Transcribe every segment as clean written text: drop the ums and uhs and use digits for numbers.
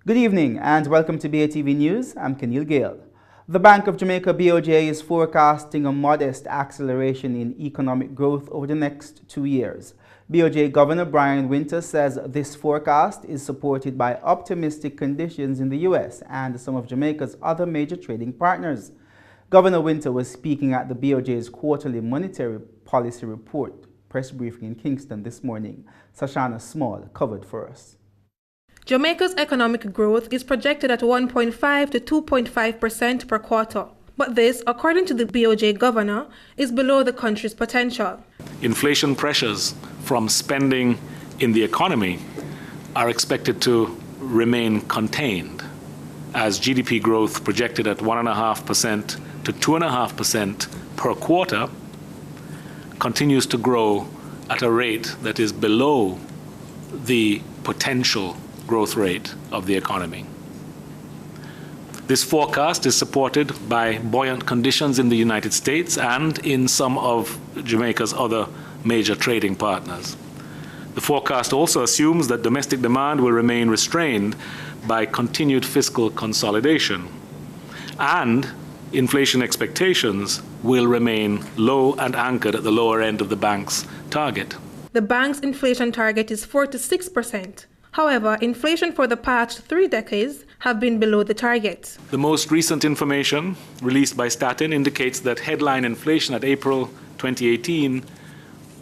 Good evening and welcome to BATV News. I'm Kenil Gale. The Bank of Jamaica BOJ is forecasting a modest acceleration in economic growth over the next 2 years. BOJ Governor Brian Winter says this forecast is supported by optimistic conditions in the U.S. and some of Jamaica's other major trading partners. Governor Winter was speaking at the BOJ's quarterly monetary policy report press briefing in Kingston this morning. Sashana Small covered for us. Jamaica's economic growth is projected at 1.5 to 2.5% per quarter. But this, according to the BOJ governor, is below the country's potential. Inflation pressures from spending in the economy are expected to remain contained, as GDP growth projected at 1.5% to 2.5% per quarter continues to grow at a rate that is below the potential growth rate of the economy. This forecast is supported by buoyant conditions in the United States and in some of Jamaica's other major trading partners. The forecast also assumes that domestic demand will remain restrained by continued fiscal consolidation, and inflation expectations will remain low and anchored at the lower end of the bank's target. The bank's inflation target is 4 to 6%. However, inflation for the past 3 decades have been below the target. The most recent information released by Statin indicates that headline inflation at April 2018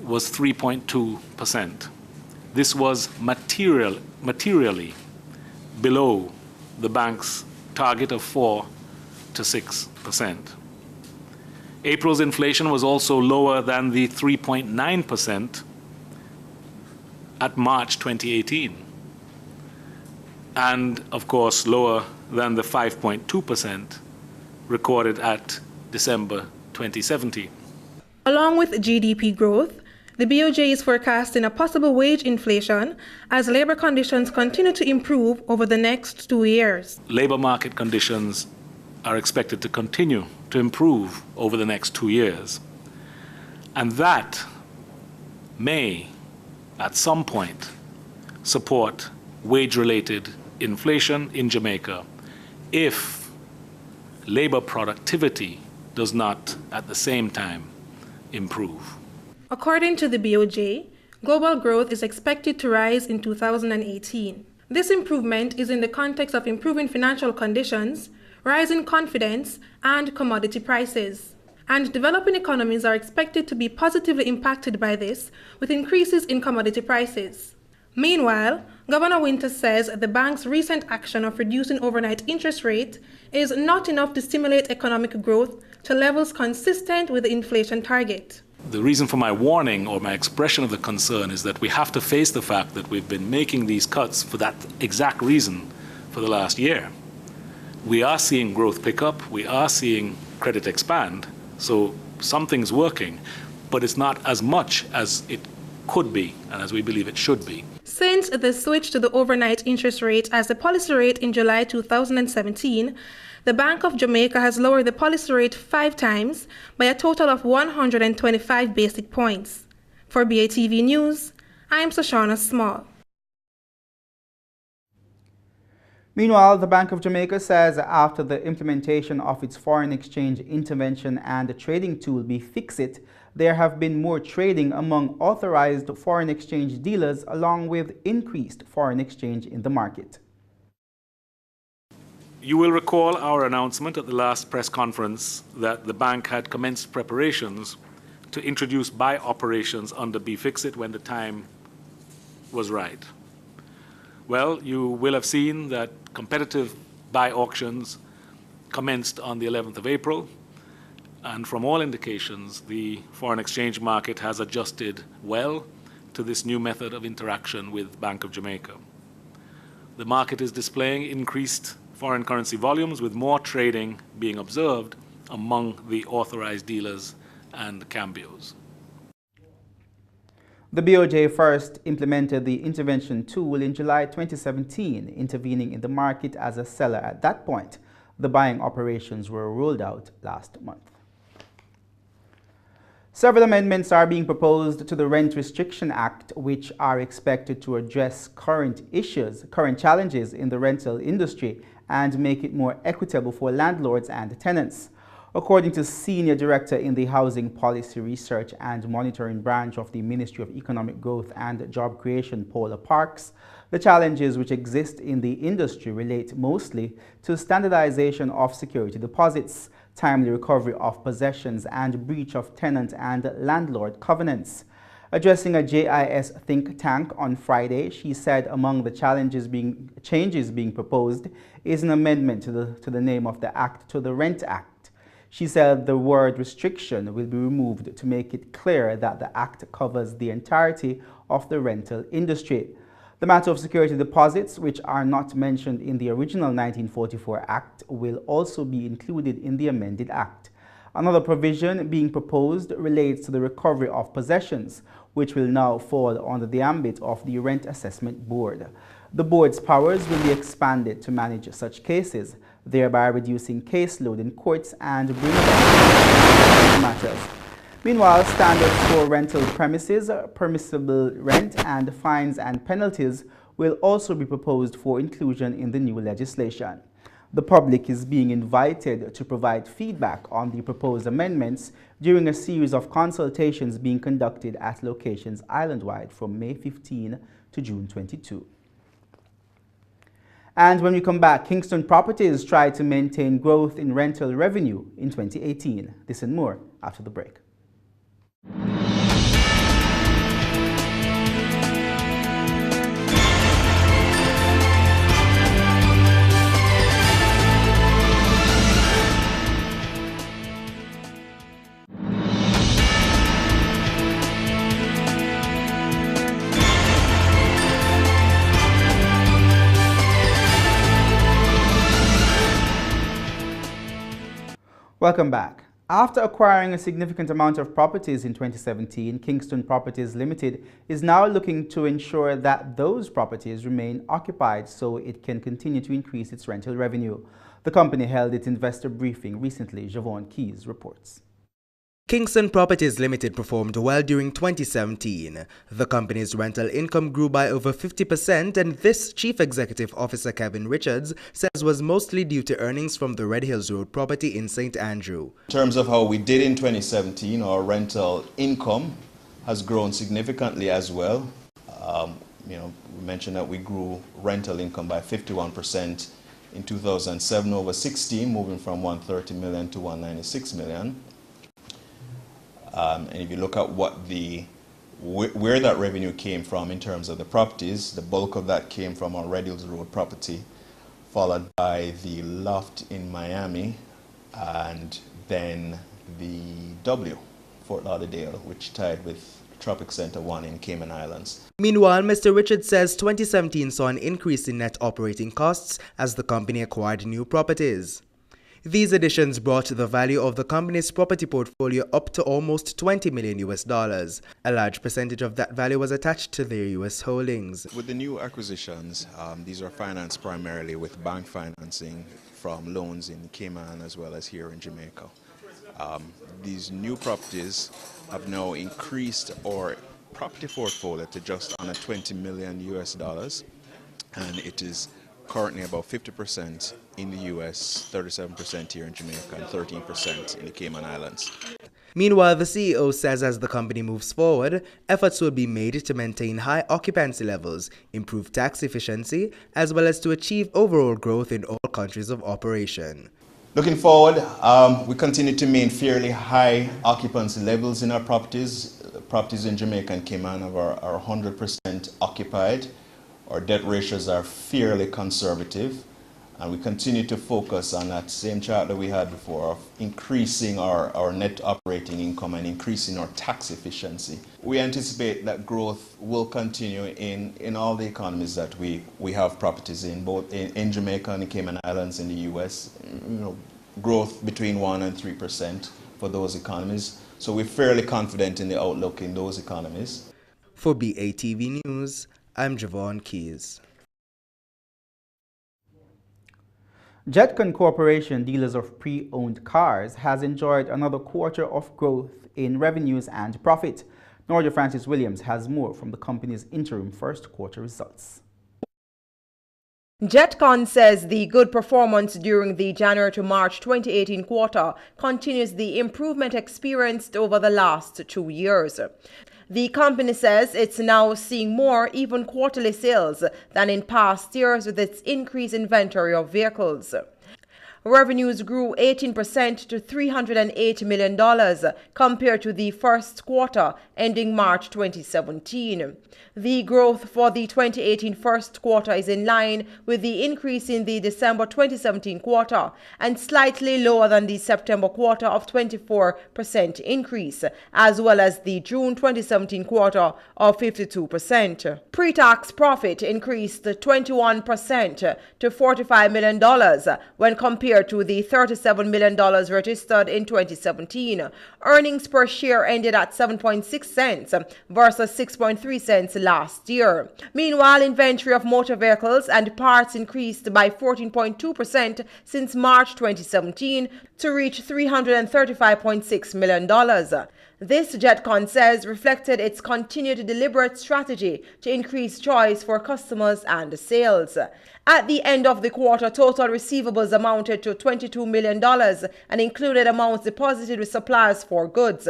was 3.2%. This was materially below the bank's target of 4 to 6%. April's inflation was also lower than the 3.9% at March 2018. And, of course, lower than the 5.2% recorded at December 2017. Along with GDP growth, the BOJ is forecasting a possible wage inflation as labor conditions continue to improve over the next 2 years. Labor market conditions are expected to continue to improve over the next 2 years. And that may, at some point, support wage-related inflation in Jamaica if labor productivity does not at the same time improve. According to the BOJ, global growth is expected to rise in 2018. This improvement is in the context of improving financial conditions, rising confidence, and commodity prices. And developing economies are expected to be positively impacted by this, with increases in commodity prices. Meanwhile, Governor Winter says the bank's recent action of reducing overnight interest rate is not enough to stimulate economic growth to levels consistent with the inflation target. The reason for my warning or my expression of the concern is that we have to face the fact that we've been making these cuts for that exact reason for the last year. We are seeing growth pick up, we are seeing credit expand, so something's working, but it's not as much as it could be and as we believe it should be. Since the switch to the overnight interest rate as the policy rate in July 2017, the Bank of Jamaica has lowered the policy rate 5 times by a total of 125 basic points. For BATV News, I am Sashana Small. Meanwhile, the Bank of Jamaica says after the implementation of its foreign exchange intervention and the trading tool BFIXIT, there have been more trading among authorized foreign exchange dealers along with increased foreign exchange in the market. You will recall our announcement at the last press conference that the bank had commenced preparations to introduce buy operations under BFIXIT when the time was right. Well, you will have seen that competitive buy auctions commenced on the 11th of April, and from all indications, the foreign exchange market has adjusted well to this new method of interaction with Bank of Jamaica. The market is displaying increased foreign currency volumes, with more trading being observed among the authorized dealers and cambios. The BOJ first implemented the intervention tool in July 2017, intervening in the market as a seller at that point. The buying operations were rolled out last month. Several amendments are being proposed to the Rent Restriction Act, which are expected to address current challenges in the rental industry and make it more equitable for landlords and tenants. According to Senior Director in the Housing Policy Research and Monitoring Branch of the Ministry of Economic Growth and Job Creation, Paula Parks, the challenges which exist in the industry relate mostly to standardization of security deposits, timely recovery of possessions, and breach of tenant and landlord covenants. Addressing a JIS think tank on Friday, she said among the changes being proposed is an amendment to the name of the act to the Rent Act. She said the word restriction will be removed to make it clear that the act covers the entirety of the rental industry. The matter of security deposits, which are not mentioned in the original 1944 Act, will also be included in the amended Act. Another provision being proposed relates to the recovery of possessions, which will now fall under the ambit of the Rent Assessment Board. The board's powers will be expanded to manage such cases, thereby reducing caseload in courts and bringing about matters. Meanwhile, standards for rental premises, permissible rent, and fines and penalties will also be proposed for inclusion in the new legislation. The public is being invited to provide feedback on the proposed amendments during a series of consultations being conducted at locations island-wide from May 15 to June 22. And when we come back, Kingston Properties tried to maintain growth in rental revenue in 2018. This and more after the break. Welcome back. After acquiring a significant amount of properties in 2017, Kingston Properties Limited is now looking to ensure that those properties remain occupied so it can continue to increase its rental revenue. The company held its investor briefing recently. Javon Keys reports. Kingston Properties Limited performed well during 2017. The company's rental income grew by over 50%, and this Chief Executive Officer Kevin Richards says was mostly due to earnings from the Red Hills Road property in St. Andrew. In terms of how we did in 2017, our rental income has grown significantly as well. We mentioned that we grew rental income by 51% in 2007 over 16, moving from 130 million to 196 million. And if you look at where that revenue came from in terms of the properties, the bulk of that came from our Red Hills Road property, followed by the Loft in Miami, and then the Fort Lauderdale, which tied with Tropic Center 1 in Cayman Islands. Meanwhile, Mr. Richards says 2017 saw an increase in net operating costs as the company acquired new properties. These additions brought the value of the company's property portfolio up to almost $20 million. A large percentage of that value was attached to their U.S. holdings. With the new acquisitions, these are financed primarily with bank financing from loans in Cayman as well as here in Jamaica. These new properties have now increased our property portfolio to just under $20 million, and it is currently about 50% in the US, 37% here in Jamaica, and 13% in the Cayman Islands. Meanwhile, the CEO says as the company moves forward, efforts will be made to maintain high occupancy levels, improve tax efficiency, as well as to achieve overall growth in all countries of operation. Looking forward, we continue to maintain fairly high occupancy levels in our properties. Properties in Jamaica and Cayman are 100% occupied. Our debt ratios are fairly conservative, and we continue to focus on that same chart that we had before of increasing our net operating income and increasing our tax efficiency. We anticipate that growth will continue in all the economies that we have properties in, both in Jamaica and the Cayman Islands, in the US, growth between 1% and 3% for those economies. So we're fairly confident in the outlook in those economies. For BATV News, I'm Javon Keys. Jetcon Corporation, dealers of pre-owned cars, has enjoyed another quarter of growth in revenues and profit. Nordia Francis Williams has more from the company's interim first quarter results. Jetcon says the good performance during the January to March 2018 quarter continues the improvement experienced over the last 2 years. The company says it's now seeing more even quarterly sales than in past years with its increased inventory of vehicles. Revenues grew 18% to $308 million compared to the first quarter ending March 2017. The growth for the 2018 first quarter is in line with the increase in the December 2017 quarter and slightly lower than the September quarter of 24% increase, as well as the June 2017 quarter of 52%. Pre-tax profit increased 21% to $45 million when compared to the $37 million registered in 2017. Earnings per share ended at 7.6 cents versus 6.3 cents last year. Meanwhile, inventory of motor vehicles and parts increased by 14.2% since March 2017 to reach $335.6 million. This, Jetcon says, reflected its continued deliberate strategy to increase choice for customers and sales. At the end of the quarter, total receivables amounted to $22 million and included amounts deposited with suppliers for goods.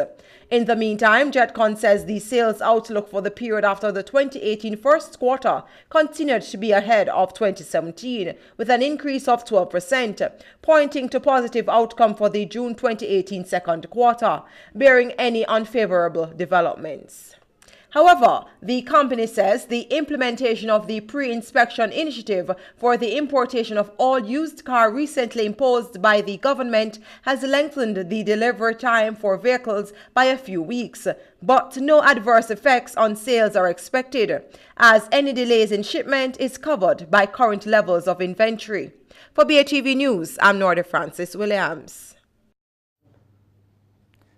In the meantime, Jetcon says the sales outlook for the period after the 2018 first quarter continued to be ahead of 2017, with an increase of 12%, pointing to positive outcome for the June 2018 second quarter, bearing any unfavorable developments. However, the company says the implementation of the pre-inspection initiative for the importation of all used cars recently imposed by the government has lengthened the delivery time for vehicles by a few weeks, but no adverse effects on sales are expected, as any delays in shipment is covered by current levels of inventory. For BATV News, I'm Nordia Francis Williams.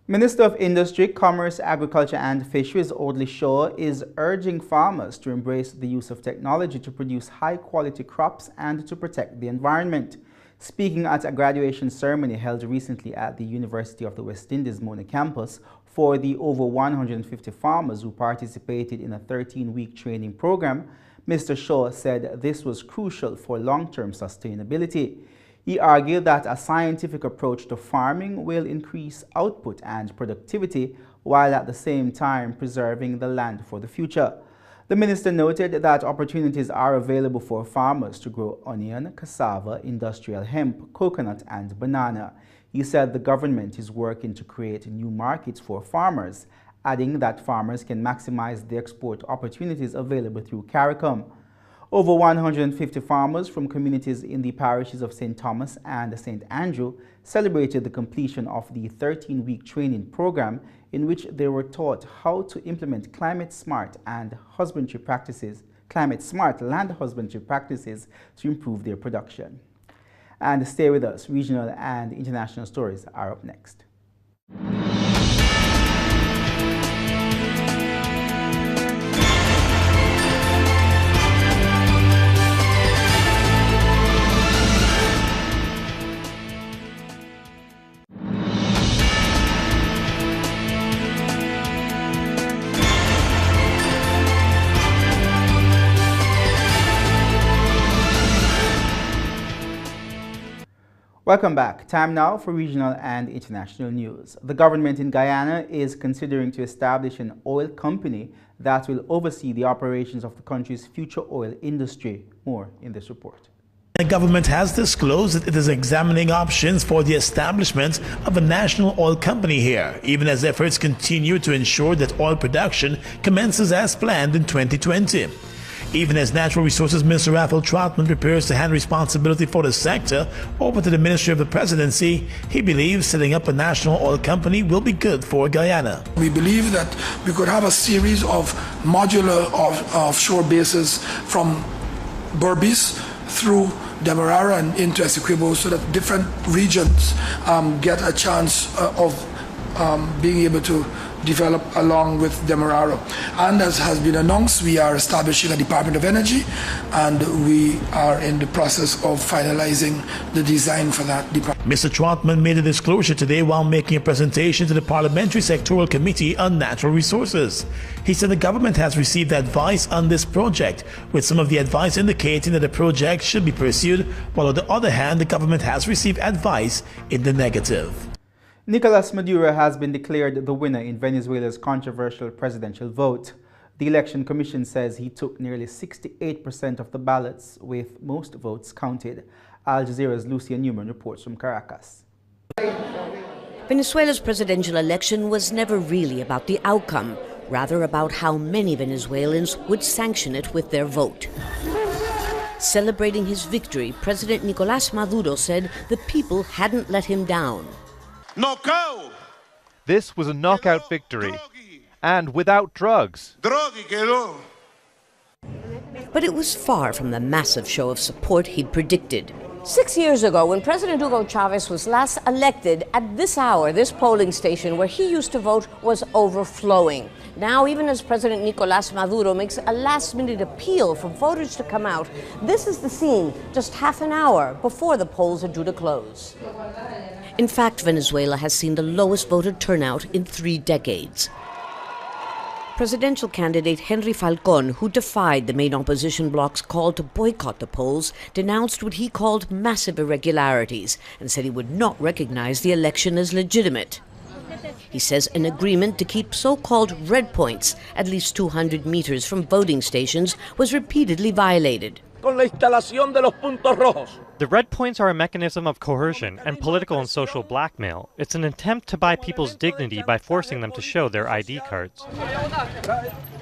Minister of Industry, Commerce, Agriculture and Fisheries Audley Shaw is urging farmers to embrace the use of technology to produce high-quality crops and to protect the environment. Speaking at a graduation ceremony held recently at the University of the West Indies Mona campus for the over 150 farmers who participated in a 13-week training program, Mr. Shaw said this was crucial for long-term sustainability. He argued that a scientific approach to farming will increase output and productivity while at the same time preserving the land for the future. The minister noted that opportunities are available for farmers to grow onion, cassava, industrial hemp, coconut and banana. He said the government is working to create new markets for farmers, adding that farmers can maximize the export opportunities available through CARICOM. Over 150 farmers from communities in the parishes of St. Thomas and St. Andrew celebrated the completion of the 13-week training program in which they were taught how to implement climate-smart land husbandry practices to improve their production. And stay with us, regional and international stories are up next. Welcome back. Time now for regional and international news. The government in Guyana is considering to establish an oil company that will oversee the operations of the country's future oil industry. More in this report. The government has disclosed that it is examining options for the establishment of a national oil company here, even as efforts continue to ensure that oil production commences as planned in 2020. Even as Natural Resources Minister Raphael Troutman prepares to hand responsibility for the sector over to the Ministry of the Presidency, he believes setting up a national oil company will be good for Guyana. We believe that we could have a series of modular offshore bases from Berbice through Demerara and into Essequibo so that different regions get a chance of being able to develop along with Demerara. And as has been announced, we are establishing a Department of Energy, and we are in the process of finalizing the design for that department. Mr. Trotman made a disclosure today while making a presentation to the Parliamentary Sectoral Committee on Natural Resources. He said the government has received advice on this project, with some of the advice indicating that the project should be pursued, while on the other hand, the government has received advice in the negative. Nicolas Maduro has been declared the winner in Venezuela's controversial presidential vote. The Election Commission says he took nearly 68% of the ballots, with most votes counted. Al Jazeera's Lucia Newman reports from Caracas. Venezuela's presidential election was never really about the outcome, rather about how many Venezuelans would sanction it with their vote. Celebrating his victory, President Nicolás Maduro said the people hadn't let him down. This was a knockout victory, and without drugs. But it was far from the massive show of support he'd predicted. 6 years ago, when President Hugo Chavez was last elected, at this hour, this polling station where he used to vote was overflowing. Now, even as President Nicolás Maduro makes a last-minute appeal for voters to come out, this is the scene just half an hour before the polls are due to close. In fact, Venezuela has seen the lowest voter turnout in 3 decades. Presidential candidate Henry Falcón, who defied the main opposition bloc's call to boycott the polls, denounced what he called massive irregularities and said he would not recognize the election as legitimate. He says an agreement to keep so-called red points, at least 200 meters from voting stations, was repeatedly violated. The red points are a mechanism of coercion and political and social blackmail. It's an attempt to buy people's dignity by forcing them to show their ID cards.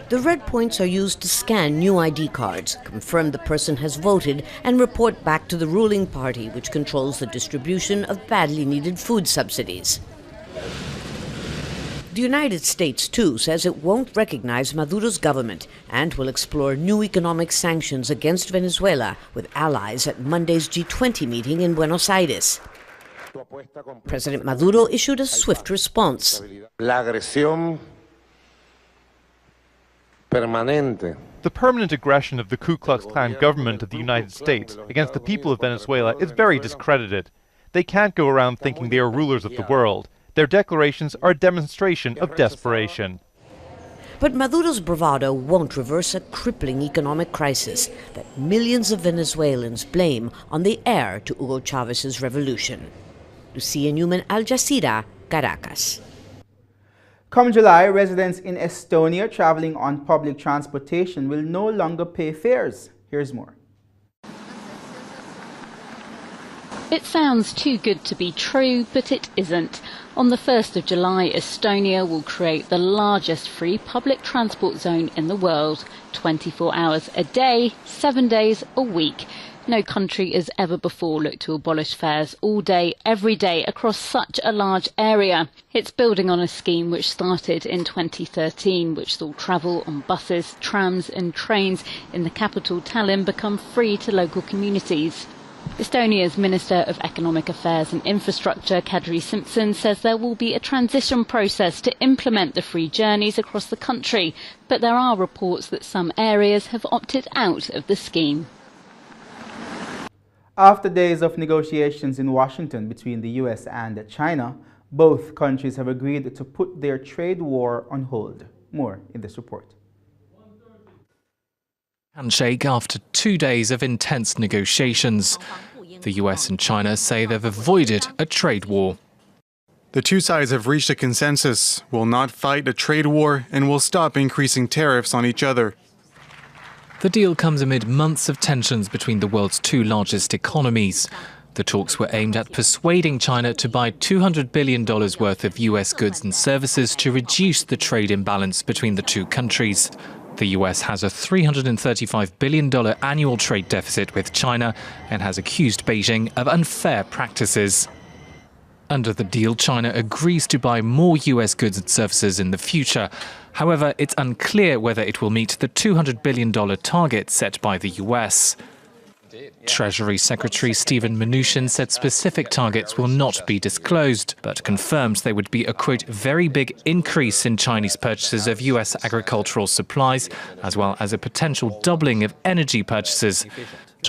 The red points are used to scan new ID cards, confirm the person has voted, and report back to the ruling party, which controls the distribution of badly needed food subsidies. The United States, too, says it won't recognize Maduro's government and will explore new economic sanctions against Venezuela with allies at Monday's G20 meeting in Buenos Aires. President Maduro issued a swift response. The permanent aggression of the Ku Klux Klan government of the United States against the people of Venezuela is very discredited. They can't go around thinking they are rulers of the world. Their declarations are a demonstration of desperation. But Maduro's bravado won't reverse a crippling economic crisis that millions of Venezuelans blame on the heir to Hugo Chávez's revolution. Lucia Newman, Al Jazeera, Caracas. Come July, residents in Estonia traveling on public transportation will no longer pay fares. Here's more. It sounds too good to be true, but it isn't. On the 1st of July, Estonia will create the largest free public transport zone in the world, 24 hours a day, 7 days a week. No country has ever before looked to abolish fares all day, every day, across such a large area. It's building on a scheme which started in 2013, which saw travel on buses, trams and trains in the capital Tallinn become free to local communities. Estonia's Minister of Economic Affairs and Infrastructure, Kadri Simson, says there will be a transition process to implement the free journeys across the country, but there are reports that some areas have opted out of the scheme. After days of negotiations in Washington between the U.S. and China, both countries have agreed to put their trade war on hold. More in this report. Handshake after 2 days of intense negotiations. The US and China say they've avoided a trade war. The two sides have reached a consensus, will not fight a trade war, and will stop increasing tariffs on each other. The deal comes amid months of tensions between the world's 2 largest economies. The talks were aimed at persuading China to buy $200 billion worth of US goods and services to reduce the trade imbalance between the 2 countries. The US has a $335 billion annual trade deficit with China and has accused Beijing of unfair practices. Under the deal, China agrees to buy more US goods and services in the future. However, it's unclear whether it will meet the $200 billion target set by the US. Treasury Secretary Stephen Mnuchin said specific targets will not be disclosed, but confirms there would be a, quote, very big increase in Chinese purchases of US agricultural supplies, as well as a potential doubling of energy purchases.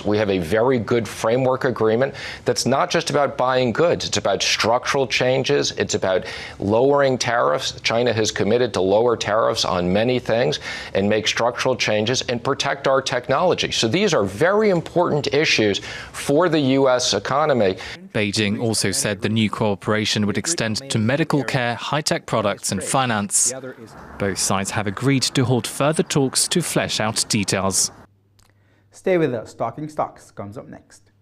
We have a very good framework agreement that's not just about buying goods. It's about structural changes. It's about lowering tariffs. China has committed to lower tariffs on many things and make structural changes and protect our technology. So these are very important issues for the U.S. economy. Beijing also said the new cooperation would extend to medical care, high-tech products and finance. Both sides have agreed to hold further talks to flesh out details. Stay with us. Talking Stocks comes up next.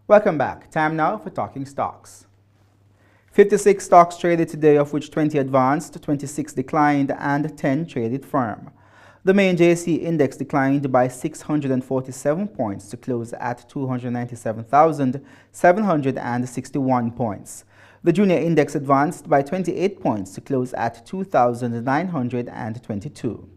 Welcome back. Time now for Talking Stocks. 56 stocks traded today, of which 20 advanced, 26 declined, and 10 traded firm. The main JSE index declined by 647 points to close at 297,761 points. The junior index advanced by 28 points to close at 2,922.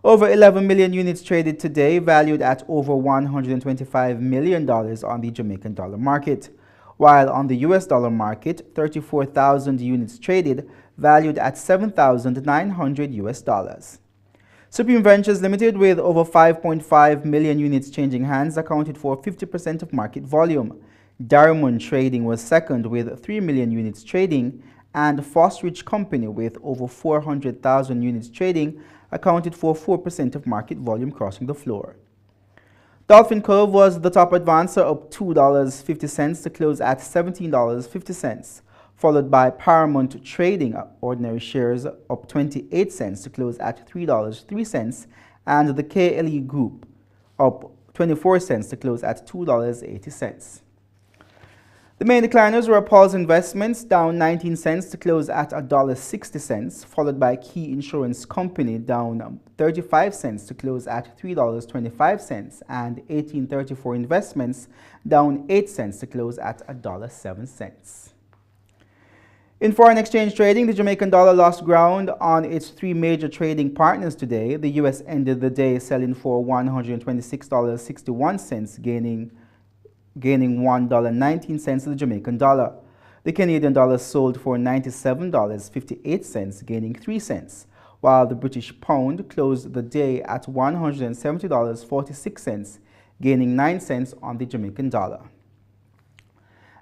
Over 11 million units traded today, valued at over $125 million on the Jamaican dollar market, while on the US dollar market, 34,000 units traded, valued at $7,900 US. Supreme Ventures Limited, with over 5.5 million units changing hands, accounted for 50% of market volume. Diamond Trading was second with 3 million units trading, and Fosrich Company, with over 400,000 units trading, accounted for 4% of market volume crossing the floor. Dolphin Cove was the top advancer, up $2.50 to close at $17.50, followed by Paramount Trading ordinary shares up 28 cents to close at $3.03, and the KLE Group up 24 cents to close at $2.80. The main decliners were Paul's Investments, down 19 cents to close at $1.60, followed by Key Insurance Company, down 35 cents to close at $3.25, and 1834 Investments, down 8 cents to close at $1.07. In foreign exchange trading, the Jamaican dollar lost ground on its three major trading partners today. The U.S. ended the day selling for $126.61, gaining $1.19 to the Jamaican dollar. The Canadian dollar sold for $97.58, gaining 3 cents, while the British pound closed the day at $170.46, gaining 9 cents on the Jamaican dollar.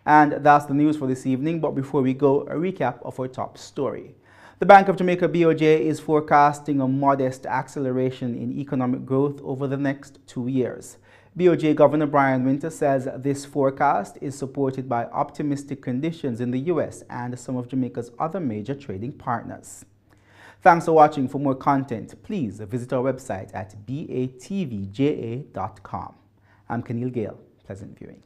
And that's the news for this evening, but before we go, a recap of our top story. The Bank of Jamaica BOJ is forecasting a modest acceleration in economic growth over the next 2 years. BOJ Governor Brian Winter says this forecast is supported by optimistic conditions in the U.S. and some of Jamaica's other major trading partners. Thanks for watching. For more content, please visit our website at batvja.com. I'm Keneal Gale. Pleasant viewing.